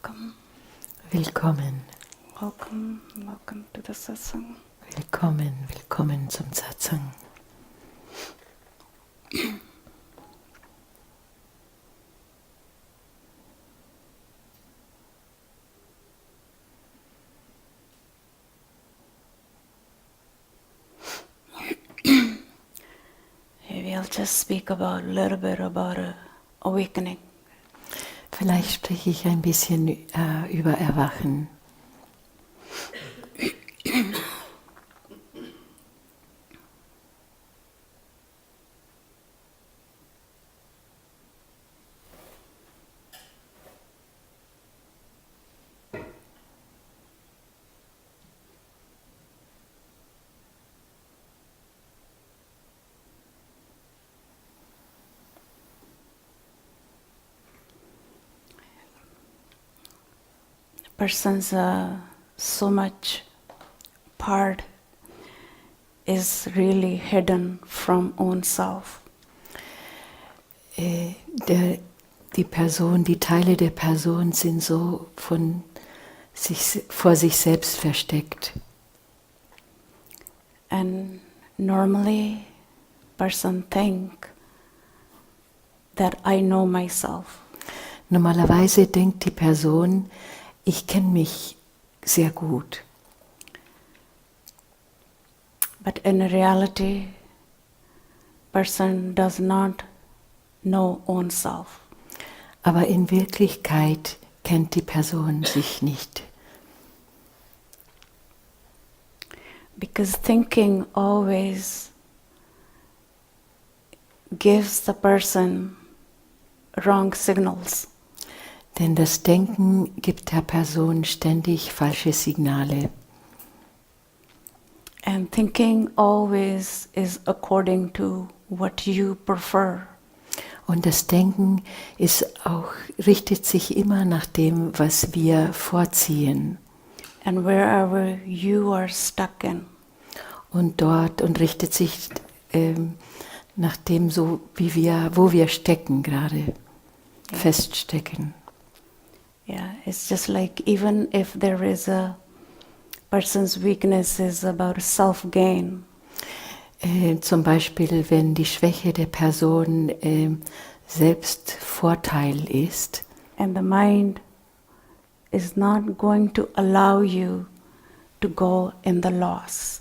Welcome. Willkommen. Welcome to the satsang. Willkommen zum Satsang. Maybe I'll just speak about a little bit about awakening. Vielleicht spreche ich ein bisschen über Erwachen. Person's so much part is really hidden from own self. Die Teile der Person sind so vor sich selbst versteckt. And normally, person think that I know myself. Normalerweise denkt die Person, ich kenne mich sehr gut. But in reality, person does not know own self. Aber in Wirklichkeit kennt die Person sich nicht. Because thinking always gives the person wrong signals. Denn das Denken gibt der Person ständig falsche Signale. And thinking always is according to what you prefer. Und das Denken richtet sich immer nach dem, was wir vorziehen. And wherever you are stuck in. Und richtet sich nach dem, so wo wir stecken gerade, feststecken. Yeah, it's just like even if there is a person's weakness is about self-gain. Zum Beispiel, wenn die Schwäche der Person Selbstvorteil ist. And the mind is not going to allow you to go in the loss.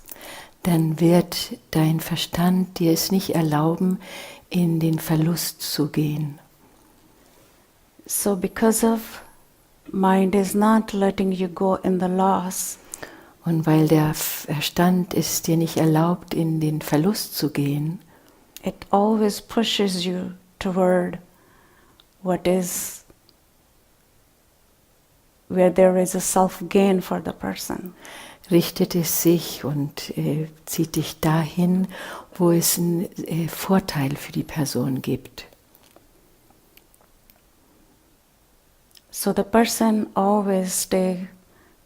Dann wird dein Verstand dir es nicht erlauben, in den Verlust zu gehen. So because of mind is not letting you go in the loss. Und weil der Verstand es dir nicht erlaubt, in den Verlust zu gehen, it always pushes you toward where there is a self-gain for the person. richtet es sich und zieht dich dahin, wo es einen Vorteil für die Person gibt. So the person always stay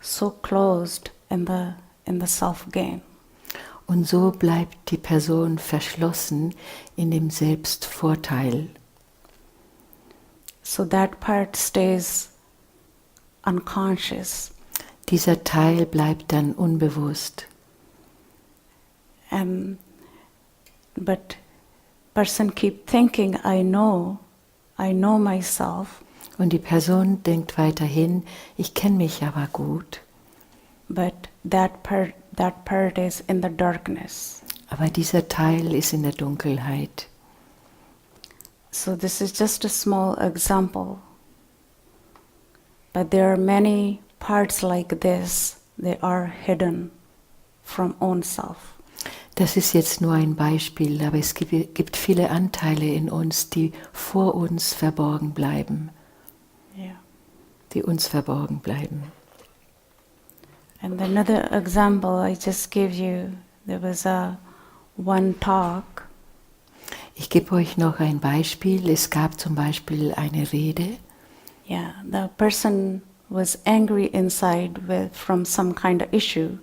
so closed in the self-gain. Und so bleibt die Person verschlossen in dem Selbstvorteil. So that part stays unconscious. Dieser Teil bleibt dann unbewusst. But person keep thinking, I know myself. Und die Person denkt weiterhin, ich kenne mich aber gut. But that part is in the darkness. Aber dieser Teil ist in der Dunkelheit. So this is just a small example. But there are many parts like this, they are hidden from own self. Das ist jetzt nur ein Beispiel, aber es gibt viele Anteile in uns, die vor uns verborgen bleiben. Yeah. Die uns verborgen bleiben. And another example I just gave you, there was one talk. Ich gebe euch noch ein Beispiel. Es gab zum Beispiel eine Rede. Yeah, the person was angry inside from some kind of issue.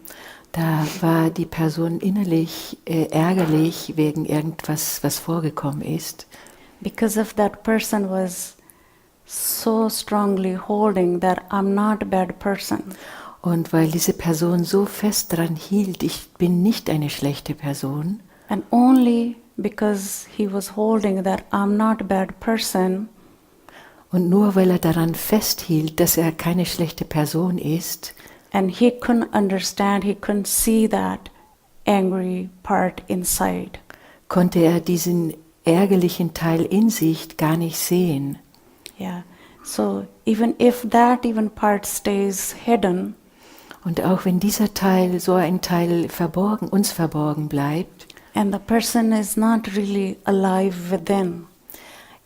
Da war die Person innerlich ärgerlich wegen irgendwas, was vorgekommen ist. Because of that person was so strongly holding that I'm not a bad person. Und weil diese Person so fest daran hielt, ich bin nicht eine schlechte Person, And only because he was holding that I'm not a bad person, und nur weil er daran festhielt, dass er keine schlechte Person ist, and he couldn't understand, he couldn't see that angry part inside. konnte er diesen ärgerlichen Teil in sich gar nicht sehen. Yeah. So even if that even part stays hidden, Und auch wenn dieser Teil, so ein Teil uns verborgen bleibt, and the person is not really alive within,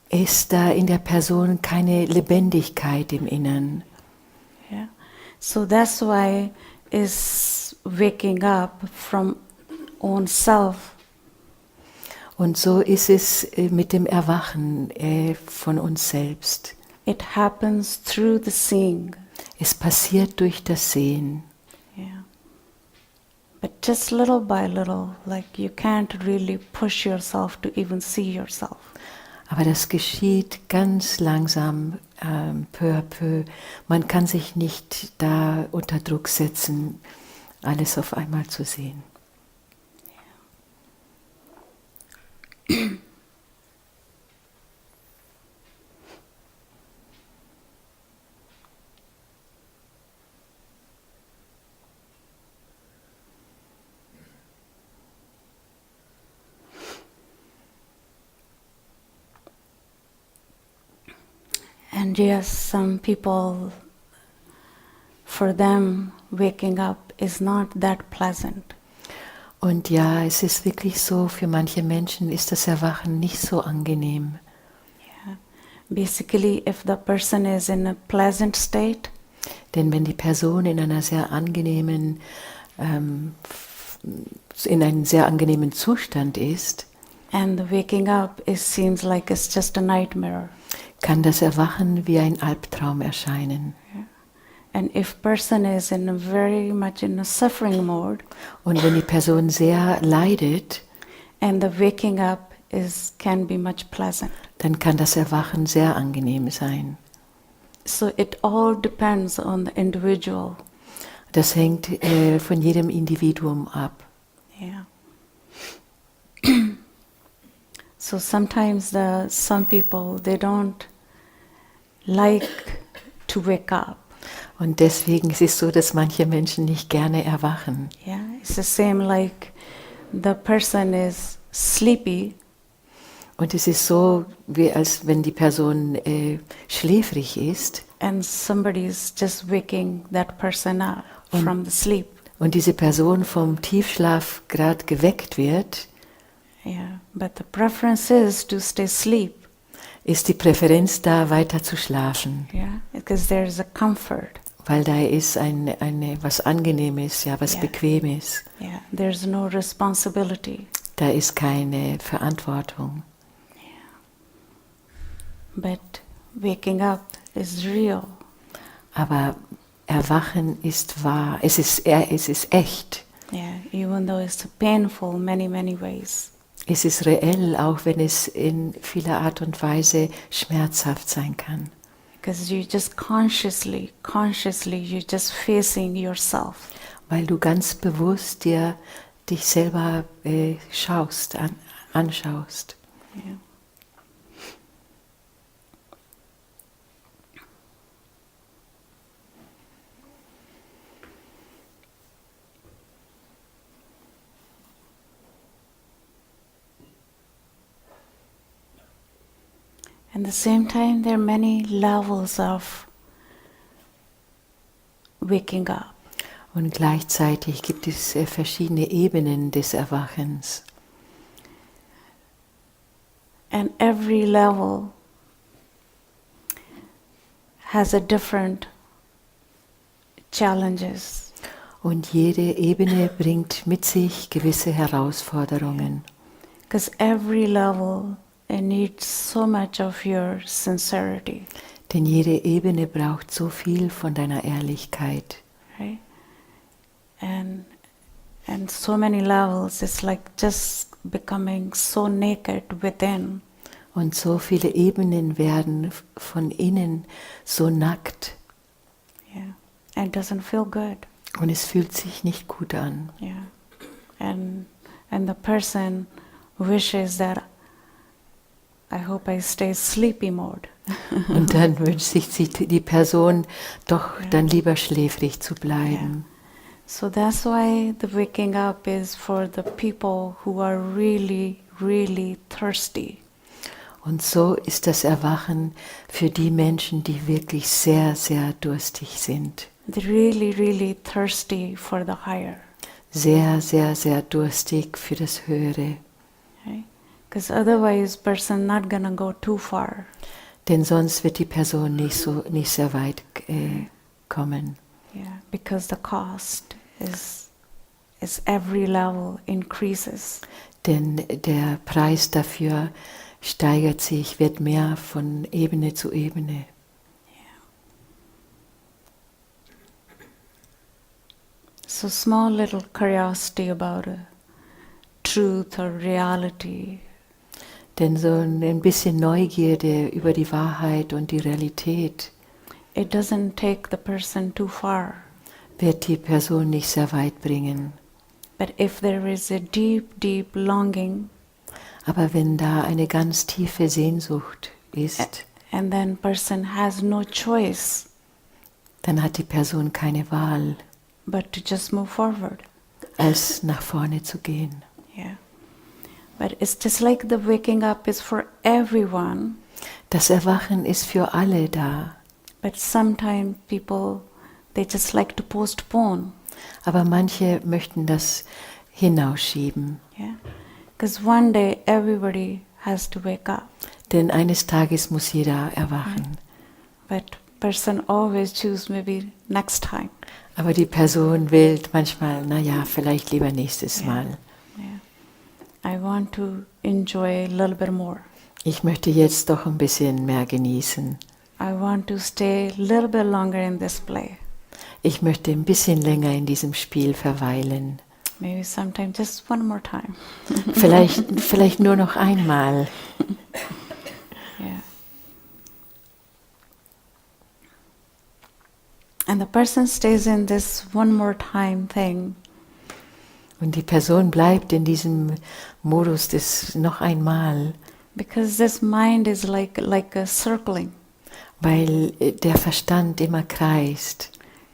ist da in der Person keine Lebendigkeit im Innern. yeah. So that's why is waking up from own self. Und so ist es mit dem Erwachen von uns selbst. It happens through the seeing. Es passiert durch das Sehen. Yeah. But just little by little, like you can't really push yourself to even see yourself. Aber das geschieht ganz langsam, peu à peu. Man kann sich nicht da unter Druck setzen, alles auf einmal zu sehen. And yes, some people, for them, waking up is not that pleasant. Und ja, es ist wirklich so, für manche Menschen ist das Erwachen nicht so angenehm. Yeah. Basically, if the person is in a pleasant state, Denn wenn die Person in einer sehr angenehmen, in einem sehr angenehmen Zustand ist, and the waking up seems like it's just a nightmare. kann das Erwachen wie ein Albtraum erscheinen. Yeah. And if person is in a very much in a suffering mode, Und wenn die Person sehr leidet, and the waking up can be much pleasant. dann kann das Erwachen sehr angenehm sein. So it all depends on the individual. Das hängt von jedem Individuum ab. Yeah. So sometimes some people they don't like to wake up. Und deswegen ist es so, dass manche Menschen nicht gerne erwachen. Yeah, it's the same like the person is sleepy, Und es ist so, wie als wenn die Person schläfrig ist and somebody is just waking that person up from the sleep. und diese Person vom Tiefschlaf gerade geweckt wird, Yeah, but the preference is to stay asleep. ist die Präferenz da, weiter zu schlafen. Yeah, because there's a comfort. Weil da ist was Angenehmes, ja, was Ja. Bequemes. Yeah, there's no responsibility. Da ist keine Verantwortung. But waking up is real. Aber Erwachen ist wahr, es ist echt. Yeah, even though it's painful many ways. Es ist reell, auch wenn es in vieler Art und Weise schmerzhaft sein kann. Because you just consciously, you're just facing yourself. Weil du ganz bewusst dich selber anschaust. Yeah. At the same time, there are many levels of waking up. Und gleichzeitig gibt es verschiedene Ebenen des Erwachens. And every level has a different challenges. Und jede Ebene bringt mit sich gewisse Herausforderungen. Because every level it needs so much of your sincerity. Denn jede Ebene braucht so viel von deiner Ehrlichkeit. Right? And so many levels, it's like just becoming so naked within. Und so viele Ebenen werden von innen so nackt. Yeah. And it doesn't feel good. Und es fühlt sich nicht gut an. Yeah. And the person wishes that I hope I stay sleepy mode. Und dann wünscht sich die Person doch Ja. dann lieber schläfrig zu bleiben. So that's why the waking up is for the people who are really, really thirsty. Und so ist das Erwachen für die Menschen, die wirklich sehr, sehr durstig sind. They're really, really thirsty for the higher. Sehr, sehr, sehr durstig für das Höhere. Because otherwise person not gonna go too far. Denn sonst wird die Person nicht sehr weit kommen. Yeah, because the cost is every level increases. Denn der Preis dafür steigert sich, wird mehr von Ebene zu Ebene. So small little curiosity about truth or reality. Denn so ein bisschen Neugierde über die Wahrheit und die Realität It doesn't take the person too far. wird die Person nicht sehr weit bringen. But if there is a deep, deep longing, Aber wenn da eine ganz tiefe Sehnsucht ist, and then person has no choice dann hat die Person keine Wahl, but to just move forward. als nach vorne zu gehen. Yeah. But it's just like the waking up is for everyone, Das Erwachen ist für alle da, but sometimes people, they just like to postpone. aber manche möchten das hinausschieben. Yeah. Because one day everybody has to wake up, Denn eines Tages muss jeder erwachen. but person always choose maybe next time. Aber die Person wählt manchmal, naja, vielleicht lieber nächstes Ja. Mal. Yeah. I want to enjoy a little bit more. Ich möchte jetzt doch ein bisschen mehr genießen. I want to stay a little bit longer in this play. Ich möchte ein bisschen länger in diesem Spiel verweilen. Maybe sometime just one more time. Vielleicht nur noch einmal. Yeah. And the person stays in this one more time thing Und die Person bleibt in diesem Modus des noch einmal, because this mind is like a circling. weil der Verstand immer kreist.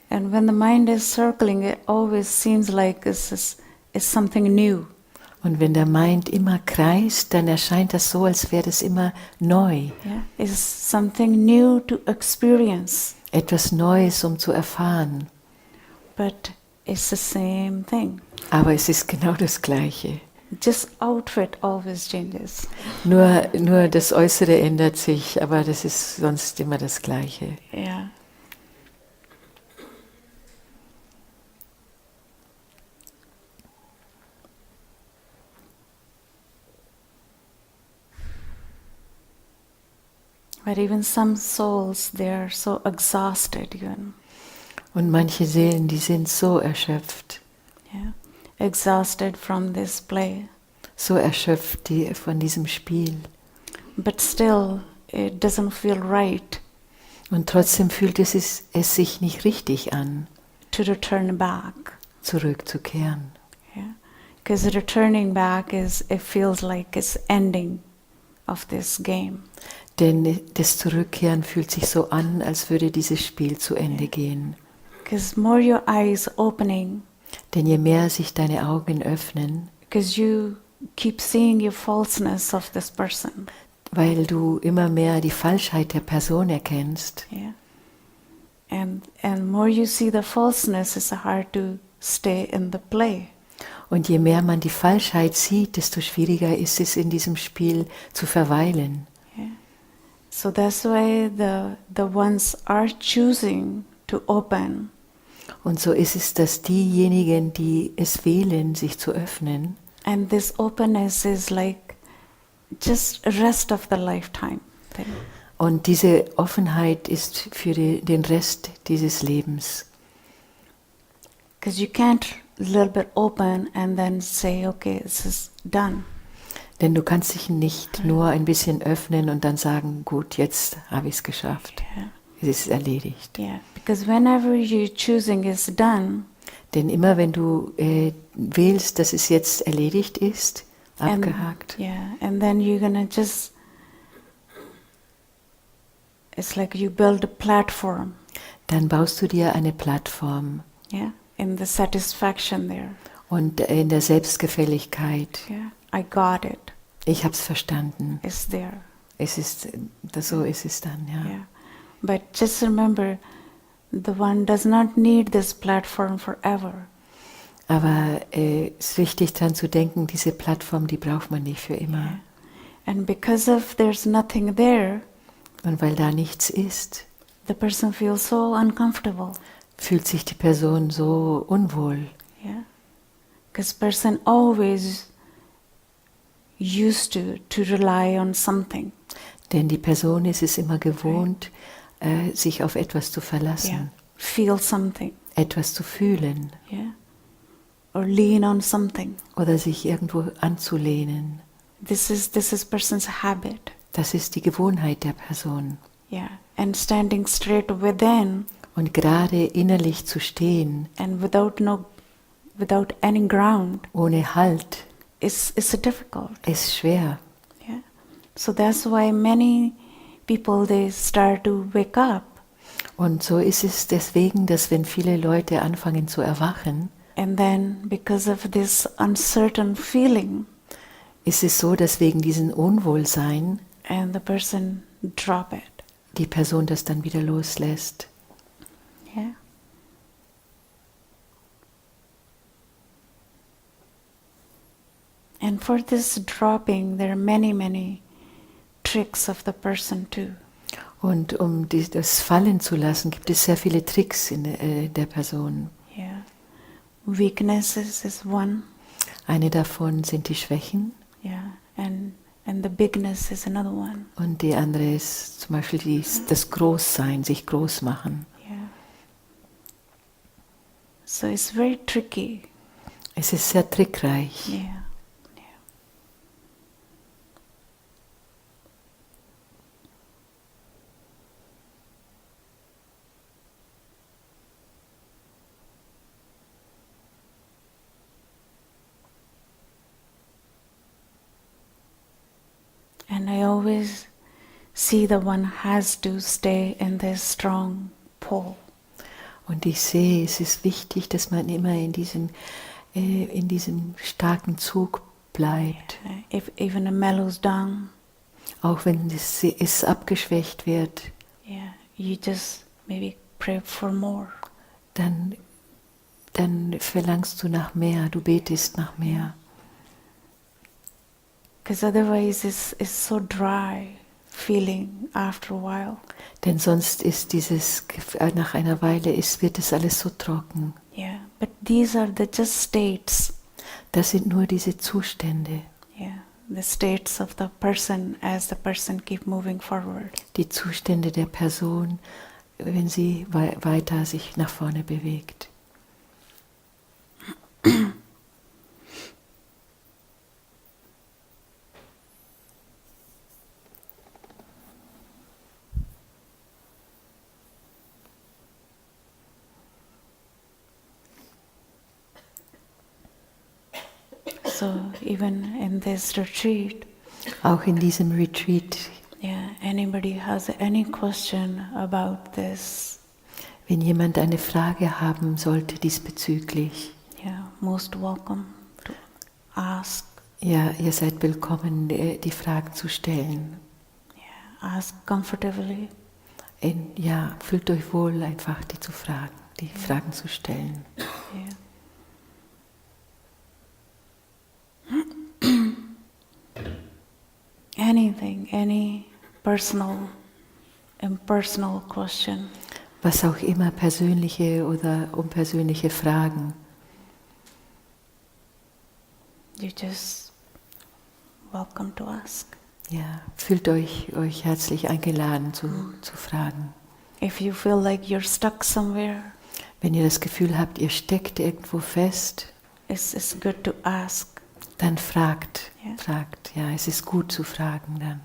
And when the mind is circling, it always seems like it's something new. Und wenn der Mind immer kreist, dann erscheint das so, als wäre es immer neu. Yeah, it's something new to experience, Etwas Neues, um zu erfahren. but it's the same thing. Aber es ist genau das Gleiche. Just outfit always changes. Nur das Äußere ändert sich, aber das ist sonst immer das Gleiche. Yeah. But even some souls, they are so exhausted even. Und manche Seelen, die sind so erschöpft, Yeah. Exhausted from this play. so erschöpft von diesem Spiel. But still, it doesn't feel right Und trotzdem fühlt es sich nicht richtig an, to return back. zurückzukehren. Yeah. Because returning back it feels like it's ending of this game. Denn das Zurückkehren fühlt sich so an, als würde dieses Spiel zu Ende gehen. Because more your eyes opening, Denn je mehr sich deine Augen öffnen, because you keep seeing your falseness of this person. weil du immer mehr die Falschheit der Person erkennst, Yeah. And more you see the falseness, it's hard to stay in the play. und je mehr man die Falschheit sieht, desto schwieriger ist es, in diesem Spiel zu verweilen. Yeah. So that's why the ones are choosing to open. Und so ist es, dass diejenigen, die es wählen, sich zu öffnen, And this openness is like just rest of the lifetime thing. und diese Offenheit ist für den Rest dieses Lebens. Because you can't a little bit open and then say, okay, this is done. Denn du kannst dich nicht nur ein bisschen öffnen und dann sagen, gut, jetzt habe ich es geschafft. Yeah. Es ist erledigt. Yeah. Because whenever your choosing is done, Denn immer wenn du wählst, dass es jetzt erledigt ist, abgehakt, and then you're gonna just, it's like you build a platform, dann baust du dir eine Plattform. yeah, in the satisfaction there. Und in der Selbstgefälligkeit, Yeah, I got it. ich habe es verstanden. It's there. Es ist, so ist es dann, ja. Yeah. But just remember, the one does not need this platform forever. Aber es ist wichtig daran zu denken, diese Plattform, die braucht man nicht für immer. Yeah. And because of there's nothing there, Und weil da nichts ist, the person feels so uncomfortable. fühlt sich die Person so unwohl. Yeah. Because person always used to rely on something. Denn die Person ist es immer gewohnt, sich auf etwas zu verlassen, Yeah. Feel something. etwas zu fühlen Yeah. Or lean on something. oder sich irgendwo anzulehnen. This is person's habit. Das ist die Gewohnheit der Person. Yeah. And standing straight within Und gerade innerlich zu stehen, and without any ground ohne Halt, is difficult. ist schwer. Yeah. So that's why many people they start to wake up, Und so ist es deswegen, dass wenn viele Leute anfangen zu erwachen, and then because of this uncertain feeling, ist es so, dass wegen diesem Unwohlsein and the person drop it. die Person das dann wieder loslässt. Yeah. And for this dropping, there are many tricks of the person too. Und um das fallen zu lassen, gibt es sehr viele Tricks in der Person. Yeah. Weaknesses is one. Eine davon sind die Schwächen Yeah. And the bigness is another one. und die andere ist zum Beispiel das Großsein, sich groß machen. Yeah. So it's very tricky. Es ist sehr trickreich. Yeah. Yeah. And I always see the one has to stay in this strong pull. Und ich sehe, es ist wichtig, dass man immer in diesem starken Zug bleibt. If even a mellow's down, Auch wenn es abgeschwächt wird, yeah, you just maybe pray for more. dann verlangst du nach mehr, du betest nach mehr. Because otherwise it's so dry feeling after a while. Denn sonst ist nach einer Weile wird es alles so trocken. Yeah, but these are the just states. Das sind nur diese Zustände, Yeah, the states of the person as the person keep moving forward. die Zustände der Person, wenn sie weiter sich nach vorne bewegt. So even in this retreat, Auch in diesem Retreat, yeah, anybody has any question about this, wenn jemand eine Frage haben sollte diesbezüglich, yeah, most welcome to ask. ja, ihr seid willkommen, die Fragen zu stellen. Yeah, ask comfortably. Ja, fühlt euch wohl, einfach die Fragen zu stellen. Yeah. Anything, any personal, impersonal question. Was auch immer, persönliche oder unpersönliche Fragen. You just welcome to ask. Ja, fühlt euch herzlich eingeladen zu fragen. If you feel like you're stuck somewhere, Wenn ihr das Gefühl habt, ihr steckt irgendwo fest, it's good to ask. dann fragt. Yeah. fragt. Ja, es ist gut zu fragen dann.